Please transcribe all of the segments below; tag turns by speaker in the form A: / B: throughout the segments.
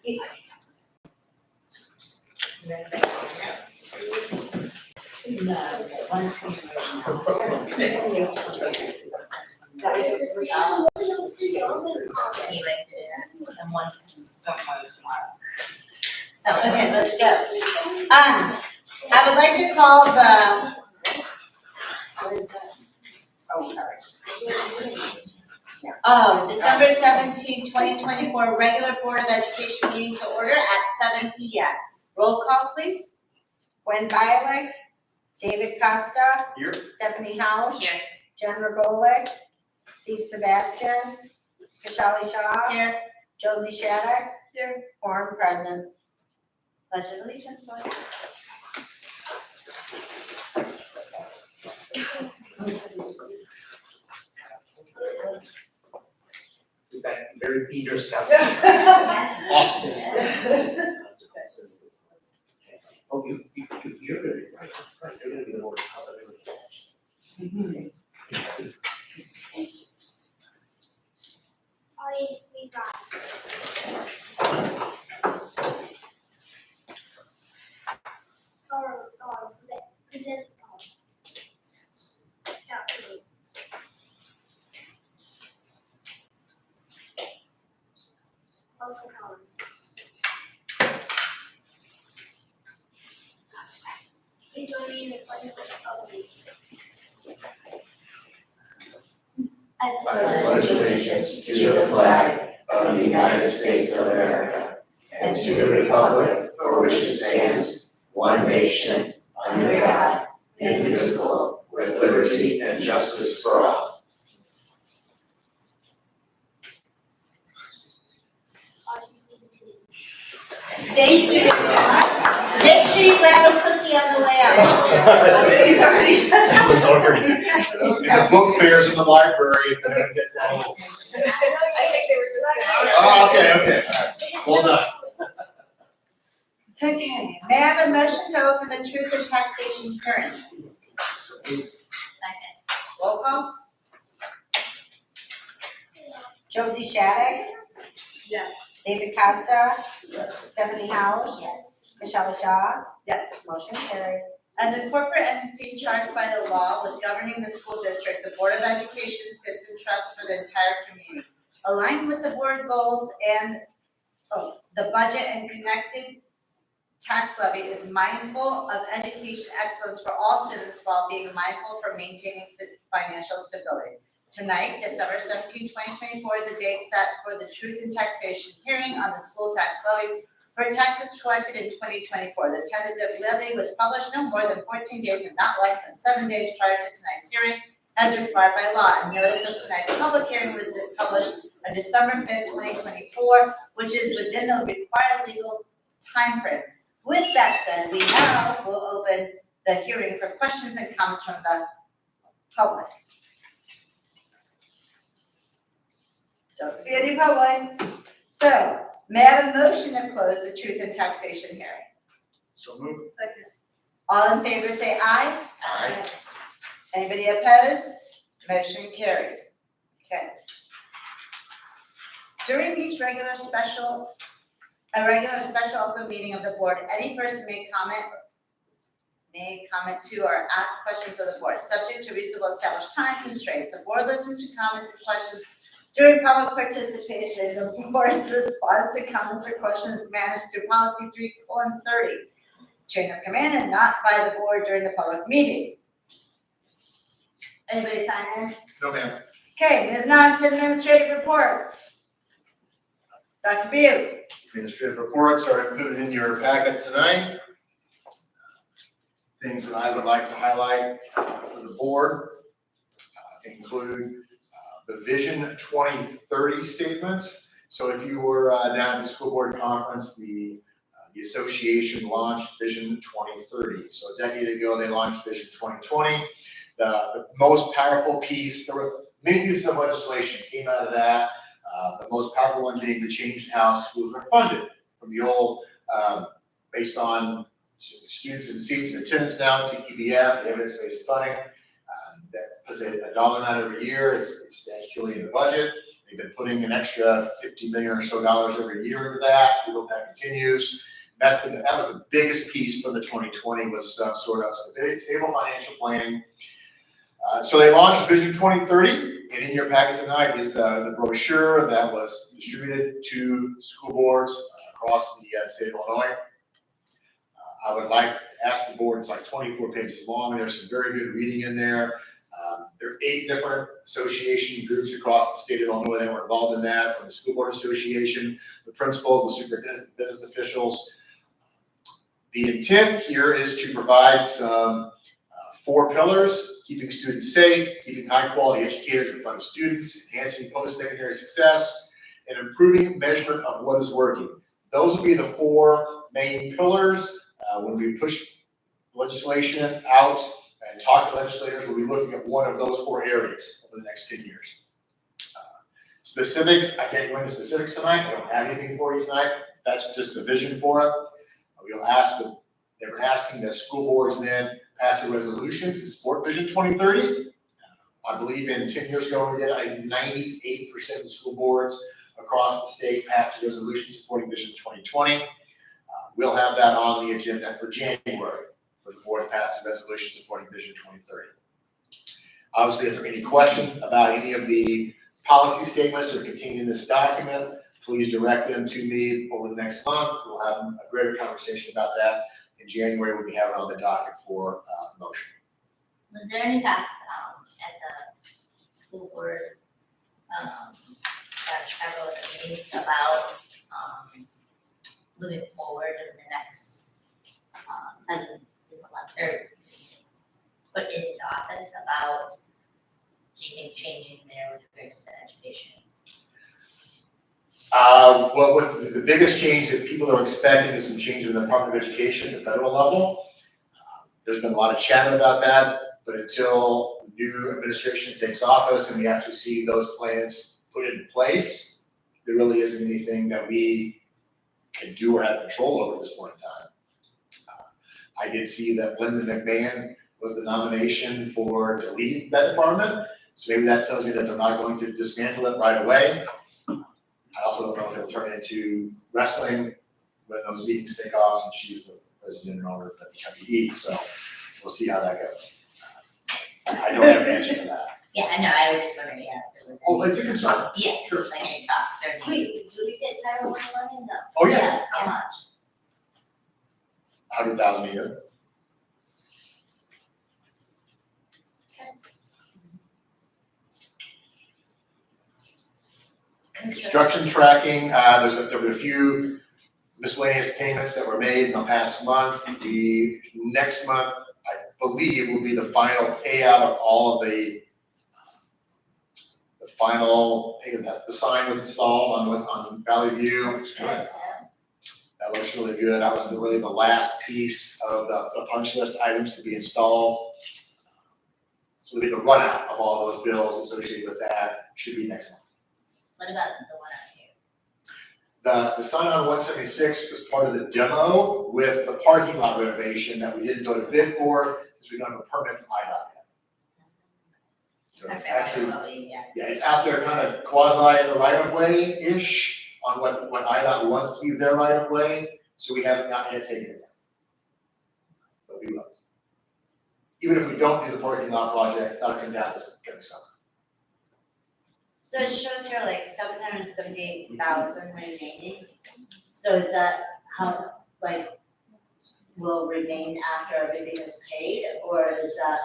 A: And one's somewhere tomorrow. So,
B: Okay, let's go. I would like to call the, what is that? Oh, sorry. December 17, 2024, regular Board of Education meeting to order at 7 p.m. Roll call, please. Gwen Bialik, David Costa.
C: Here.
B: Stephanie Howell.
A: here.
B: Jen Rogolick, Steve Sebastian, Kashali Shaw. Here. Josie Shattuck. Here. Quorum present. Pledge of allegiance, please.
C: We've got very eager stuff. Awesome. Oh, you're good. Right. They're gonna be the worst.
D: Audience, please rise. Present also columns. Please join me in the pledge of allegiance.
E: I pledge allegiance to the flag of the United States of America and to the republic for which it stands, one nation, under God, indivisible, with liberty and justice for all.
D: Audience, please continue.
B: Thank you. Make sure you grab a cookie on the way out. He's already.
F: The book fairs in the library, if they're gonna get that.
G: I think they were just.
F: Oh, okay, all right. Well done.
B: Okay, may I have a motion to open the truth and taxation hearing?
A: Second.
B: Roll call. Josie Shattuck.
G: Yes.
B: David Costa.
F: Yes.
B: Stephanie Howell.
A: Yes.
B: Michelle Shaw. Yes. Motion carried. As a corporate entity charged by the law with governing the school district, the Board of Education sits in trust for the entire community. Aligned with the board goals and the budget and connected tax levy is mindful of education excellence for all students while being mindful for maintaining financial stability. Tonight, December 17, 2024 is a date set for the truth and taxation hearing on the school tax levy for taxes collected in 2024. The tentative levy was published no more than 14 days and not less than 7 days prior to tonight's hearing as required by law. And notice of tonight's public hearing was published on December 5th, 2024, which is within the required legal time frame. With that said, we now will open the hearing for questions and comments from the public. Don't see any public. So, may I have a motion to close the truth and taxation hearing?
F: So moved.
G: Second.
B: All in favor say aye.
F: Aye.
B: Anybody opposed? Motion carries. Okay. During each regular special open meeting of the board, any person may comment to or ask questions of the board, subject to reasonable established time constraints. The board listens to comments and questions during public participation. The board's response to comments or questions is managed through policy 3:30, chain of command, and not by the board during the public meeting. Anybody sign in?
F: No, ma'am.
B: Okay, moving on to administrative reports. Dr. Butte.
F: Administrative reports are included in your packet tonight. Things that I would like to highlight for the board include the Vision 2030 statements. So if you were down at the school board conference, the association launched Vision 2030. So a decade ago, they launched Vision 2020. The most powerful piece, there were many pieces of legislation came out of that. The most powerful one being the change in how schools are funded from the old, based on students and seats and attendance now to EBF, the evidence-based funding, that was a dollar amount every year. It's statutorily in the budget. They've been putting an extra $50 million or so every year into that. We hope that continues. That was the biggest piece from the 2020 was sort of stable financial planning. So they launched Vision 2030, and in your packet tonight is the brochure that was distributed to school boards across the state of Illinois. I would like to ask the board, it's like 24 pages long. There's some very good reading in there. There are 8 different association groups across the state of Illinois that were involved in that, from the School Board Association, the principals, the superintendents, the business officials. The intent here is to provide some 4 pillars: keeping students safe, keeping high-quality educators in front of students, enhancing post-secondary success, and improving measurement of what is working. Those will be the 4 main pillars. When we push legislation out and talk to legislators, we'll be looking at one of those 4 areas over the next 10 years. Specifics, I can't go into specifics tonight. I don't have anything for you tonight. That's just the vision for it. We'll ask they were asking the school boards then pass a resolution to support Vision 2030. I believe in 10 years ago, we did 98% of the school boards across the state passed a resolution supporting Vision 2020. We'll have that on the agenda for January for the board to pass a resolution supporting Vision 2030. Obviously, if there are any questions about any of the policy statements that are contained in this document, please direct them to me over the next month. We'll have a greater conversation about that. In January, we'll be having it on the docket for motion.
A: Was there any talks at the school board, Chicago meetings about moving forward in the next president is elected or put into office about anything changing there with regards to education?
F: Well, with the biggest change that people are expecting is some change in the Department of Education at the federal level. There's been a lot of chatter about that, but until the new administration takes office and we actually see those plans put in place, there really isn't anything that we can do or have control over at this point in time. I did see that Linda McMahon was the nomination to lead that department, so maybe that tells me that they're not going to dismantle it right away. I also don't know if it'll turn into wrestling when those meetings take off, since she's the president and owner of WWE, so we'll see how that goes. I don't have an answer for that.
A: Yeah, I know, I was just wondering, yeah, if there was
F: Oh,
A: any.
F: it's a concern.
A: Yeah,
F: Sure.
A: like any talks or any.
B: Wait, do we get Title I money? No.
F: Oh, yes,
B: How much?
F: 100,000 a year. Construction tracking, there were a few miscellaneous payments that were made in the past month. The next month, I believe, will be the final payout of all of the final pay that the sign was installed on Valley View.
B: That's good, yeah.
F: That looks really good. That was really the last piece of the punch list items to be installed. So there'll be the run out of all those bills associated with that, should be next month.
A: What about the one out here?
F: The sign on 176 was part of the demo with the parking lot renovation that we didn't go to bid for, because we don't have a permit from IDOT yet. So it's
A: Okay,
F: actually,
A: probably, yeah.
F: yeah, it's out there kind of quasi the right of way-ish on what IDOT wants to be their right of way, so we have not yet taken it down. But we will. Even if we don't do the parking lot project, that'll come down this coming summer.
B: So it shows here like 778,000 remaining. So is that how, like, will remain after everything is paid, or is that?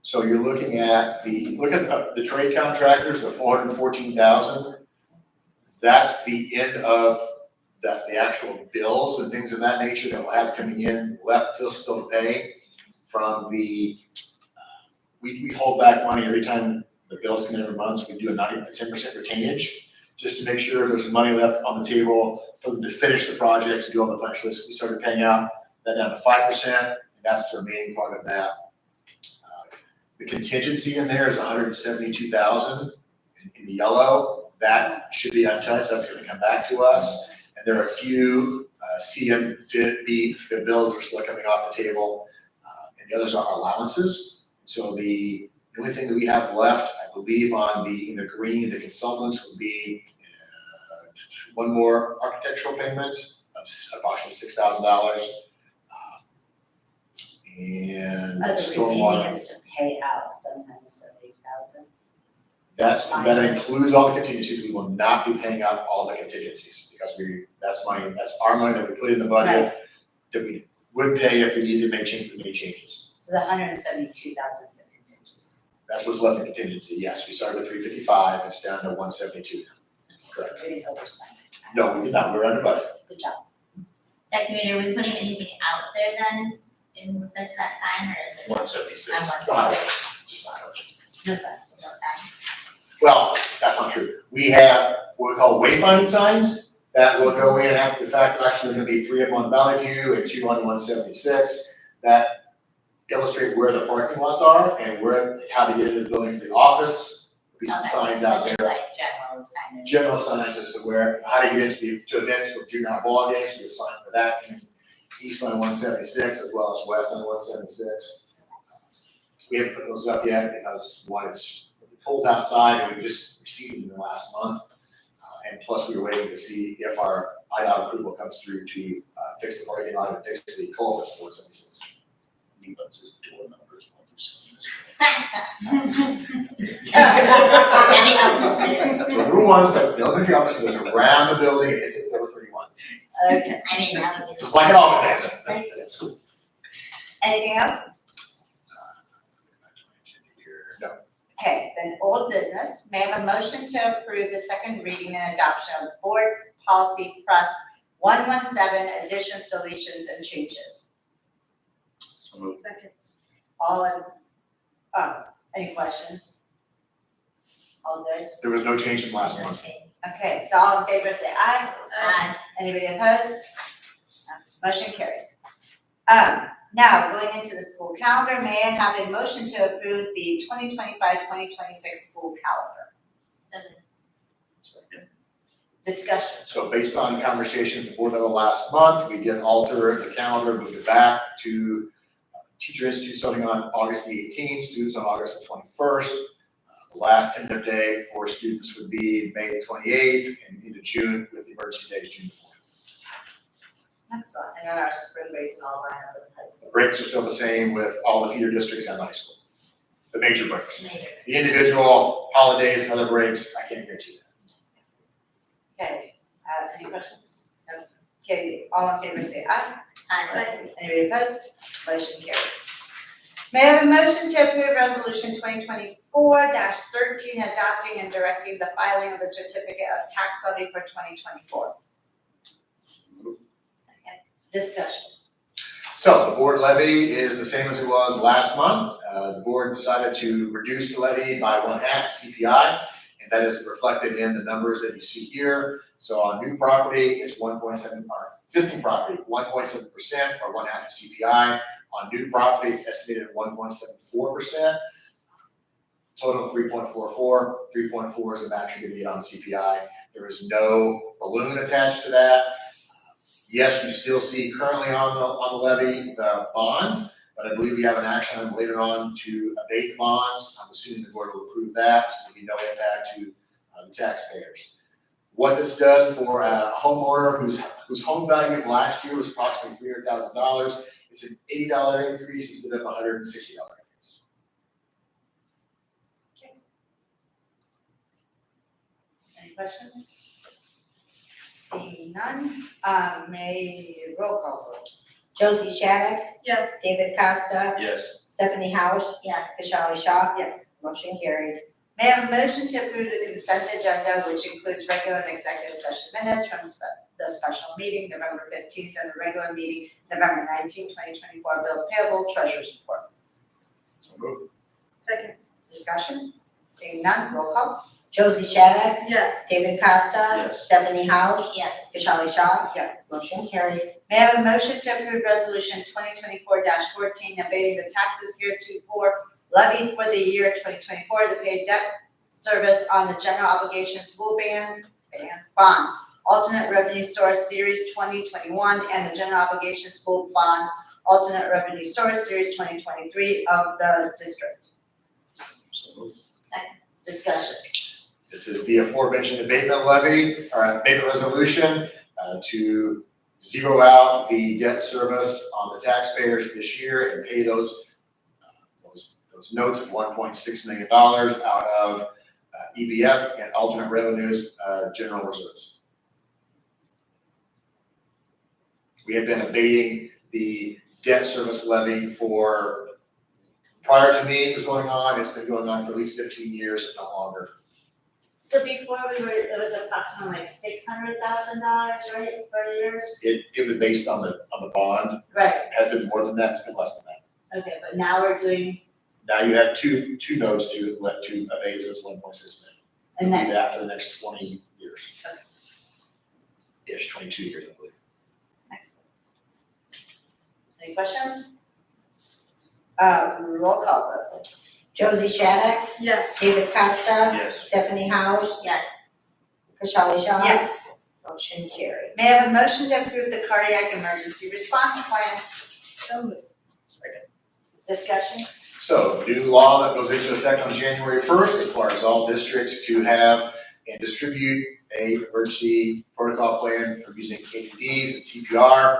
F: So you're looking at the trade contractors, the 414,000. That's the end of the actual bills and things of that nature that will have coming in left to still pay from the, we hold back money every time the bills come in every month. So we do a 10% retainage just to make sure there's money left on the table for them to finish the project, to do all the punch lists. We started paying out that down to 5%, and that's the remaining part of that. The contingency in there is 172,000 in the yellow. That should be untouched. That's going to come back to us. And there are a few CMB bills that are still coming off the table, and the others are allowances. So the The only thing that we have left, I believe, in the green, the consultants would be one more architectural payment of approximately $6,000. And
B: The remaining
F: stormwater,
B: is to pay out $770,000.
F: that includes all the contingencies. We will not be paying out all the contingencies because that's our money that we put in the budget that we would pay if we needed to make changes.
B: So the $172,000 is the contingencies.
F: That's what's left in contingency, yes. We started with 355, it's down to 172. Correct.
B: So we didn't overspend.
F: No, we did not, we're under budget.
B: Good job.
A: That community, are we putting anything out there then in replace of that sign, or is it?
C: 176.
A: I'm
F: Just not ours.
B: No, sir.
A: no sign.
F: Well, that's not true. We have what we call wayfinding signs that will go in after the fact. Actually, there's gonna be 3 of them on Valley View and 2 on 176 that illustrate where the parking lots are and how to get into the building for the office. There'll be some
A: Okay,
F: signs
A: so
F: out
A: just
F: there.
A: like general signage.
F: General signs as to how to get to events for junior high ball games, we assign for that, and east on 176 as well as west on 176. We haven't put those up yet because one, it's cold outside and we just received them in the last month. And plus we were waiting to see if our IDOT approval comes through to fix the parking lot and fix the culverts for 176.
C: He puts his door numbers when you send this.
A: That'd be helpful too.
F: So number one, so that's the elementary office goes around the building, and it's at Pillar 31.
B: Okay.
A: I mean, that would be.
F: Just like it always has.
A: Like,
F: Yes.
B: Anything else?
F: No.
B: Okay, then old business. May I have a motion to approve the second reading and adoption of Board Policy Press 117, additions, deletions, and changes?
C: So moved.
B: All in, any questions? All good?
F: There was no change from last month.
A: okay.
B: Okay, so all in favor say aye. Anybody opposed? No. Motion carries. Now, going into the school calendar, may I have a motion to approve the 2025-2026 school calendar?
A: So,
B: Discussion.
F: So based on conversations with the board level last month, we did alter the calendar, moved it back to Teacher Institute starting on August the 18th, students on August the 21st. The last tentative day for students would be May the 28th and into June with the emergency days, June the 4th.
B: Excellent. And then our spring breaks and all line up with high school.
F: Breaks are still the same with all the feeder districts and the high school. The major breaks.
A: later.
F: The individual holidays and other breaks, I can't guarantee that.
B: Okay, any questions? No. Okay, all in favor say aye. Anybody opposed? Motion carries. May I have a motion to approve resolution 2024-13, adopting and directing the filing of the certificate of tax levy for 2024?
A: Second.
B: Discussion.
F: So the board levy is the same as it was last month. The board decided to reduce the levy by 1/2 CPI, and that is reflected in the numbers that you see here. So on new property, it's 1.7, or existing property, 1.7% or 1/2 CPI. On new property, it's estimated at 1.74%. Total 3.44. 3.4 is the max you're gonna get on CPI. There is no balloon attached to that. Yes, you still see currently on the levy, the bonds, but I believe we have an action item later on to abate the bonds. I'm assuming the board will approve that, so there'll be no impact to the taxpayers. What this does for a homeowner whose home value of last year was approximately $300,000, it's an $80 increase instead of a $160 increase.
B: Any questions? Seeing none, may roll call vote. Josie Shattuck,
G: Yes.
B: David Costa,
C: Yes.
B: Stephanie Housh,
A: Yes.
B: Kashali Shaw. Yes. Motion carried. May I have a motion to approve the consent agenda, which includes regular and executive session minutes from the special meeting, November 15th, and the regular meeting, November 19th, 2024, bills payable, treasurer's report.
C: So moved.
G: Second.
B: Discussion? Seeing none, roll call. Josie Shattuck,
G: Yes.
B: David Costa.
C: Yes.
B: Stephanie Housh,
A: Yes.
B: Kashali Shaw. Yes. Motion carried. May I have a motion to approve resolution 2024-14, abating the taxes heretofore levied for the year 2024 to pay debt service on the general obligation school bonds, alternate revenue source series 2021, and the general obligation school bonds, alternate revenue source series 2023 of the district. Discussion.
F: This is the aforementioned abatement levy, or abatement resolution, to zero out the debt service on the taxpayers this year and pay those notes of $1.6 million out of EBF and alternate revenues, general reserves. We have been abating the debt service levy for, prior to me it was going on, it's been going on for at least 15 years, if not longer.
B: So before it was approximately like $600,000, right, for years?
F: It was based on the bond.
B: Right,
F: It had been more than that, it's been less than that.
B: okay, but now we're doing,
F: Now you have two notes to abate, so it's 1.6 million.
B: and
F: Do
B: then,
F: that for the next 20 years. Ish, 22 years, I believe.
B: excellent. Any questions? Roll call vote.
E: Josie Shattuck,
G: Yes.
E: David Costa,
F: Yes.
E: Stephanie House,
A: Yes.
E: Kashali Shaw.
B: Yes.
E: Motion carried.
B: May I have a motion to approve the cardiac emergency response plan?
G: So moved.
F: Second.
B: Discussion?
F: So, new law that goes into effect on January 1st requires all districts to have and distribute a emergency protocol plan for using AEDs and CPR.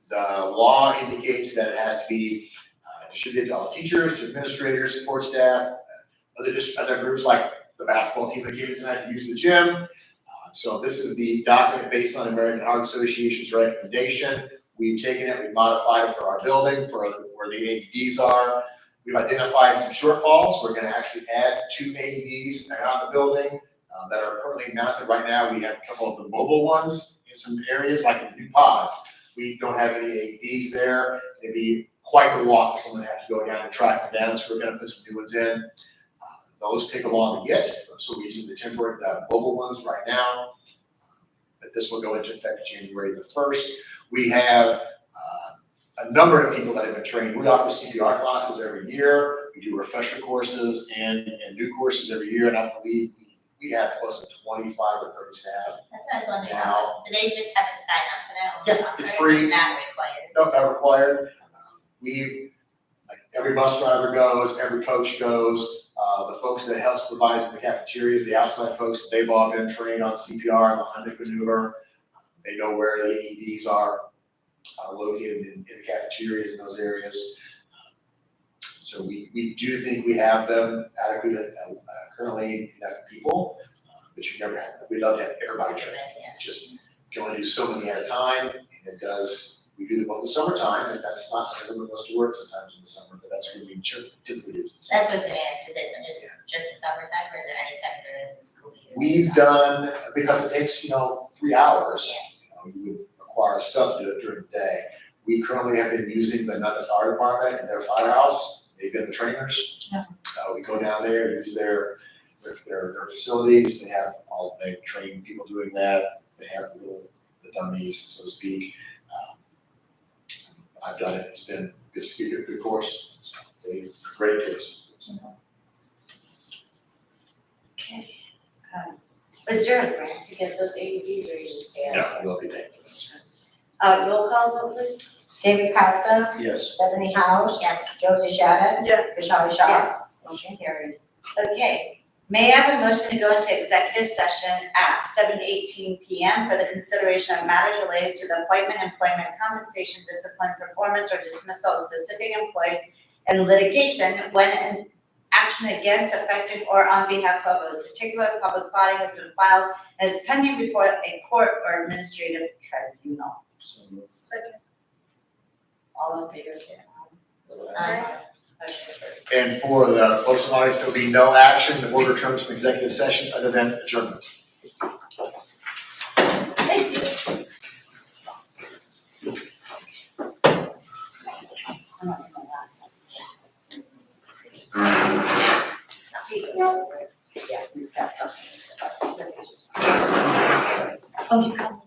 F: The law indicates that it has to be distributed to all teachers, to administrators, support staff, other groups like the basketball team that came in tonight to use the gym. So this is the document based on American Heart Association's recommendation. We've taken it, we've modified it for our building, for where the AEDs are. We've identified some shortfalls. We're gonna actually add 2 AEDs around the building that are currently mounted right now. We have a couple of the mobile ones in some areas, like in the new pods. We don't have any AEDs there. It'd be quite the walk if someone had to go down and track them down, so we're gonna put some new ones in. Those take a while to get, so we're using the temporary, the mobile ones right now. But this will go into effect January the 1st. We have a number of people that have been trained. We offer CPR classes every year. We do refresher courses and new courses every year, and I believe we have close to 25 or 30 staff.
A: That's what I was wondering,
F: Now-
A: do they just have to sign up for that?
F: Yeah, it's free.
A: It's not required.
F: No, not required. Like every bus driver goes, every coach goes, the folks that help supervise in the cafeterias, the outside folks, they've all been trained on CPR and the Heimlich maneuver. They know where the AEDs are located in the cafeterias in those areas. So we do think we have them adequately, currently enough people, but you never have, we'd love to have everybody trained.
A: Yeah.
F: Just can only do so many at a time, and it does. We do them over the summertime, and that's not everyone wants to work sometimes in the summer, but that's when we typically do.
A: That's what I was gonna ask, is it just the summertime, or is there any time during the school year?
F: We've done, because it takes, 3 hours, you would require a sub to do it during the day. We currently have been using the Nutton Fire Department in their firehouse. They've been the trainers.
A: Yeah.
F: We go down there, use their facilities. They've trained people doing that. They have the dummies, so to speak. I've done it. It's been a good course. So they're great to us.
B: Okay. Is there a grant to get those AEDs, or you just pay?
F: No, we'll be paying for this.
B: Roll call vote, please.
E: David Costa,
F: Yes.
E: Stephanie House,
A: Yes.
E: Josie Shattuck,
G: Yes.
E: Kashali Shaw.
B: Yes.
E: Motion carried.
B: Okay, may I have a motion to go into executive session at 7:18 PM for the consideration of matters related to the appointment, employment, compensation, discipline, performance, or dismissal of specific employees and litigation when an action against, affecting, or on behalf of a particular public body has been filed and is pending before a court or administrative tribunal.
G: Second.
B: All in favor, say aye. Motion carries.
F: And for the folks in the audience, there will be no action. The board returns from executive session other than adjournment.
B: Thank you. Yeah, he's got something. Oh, you come.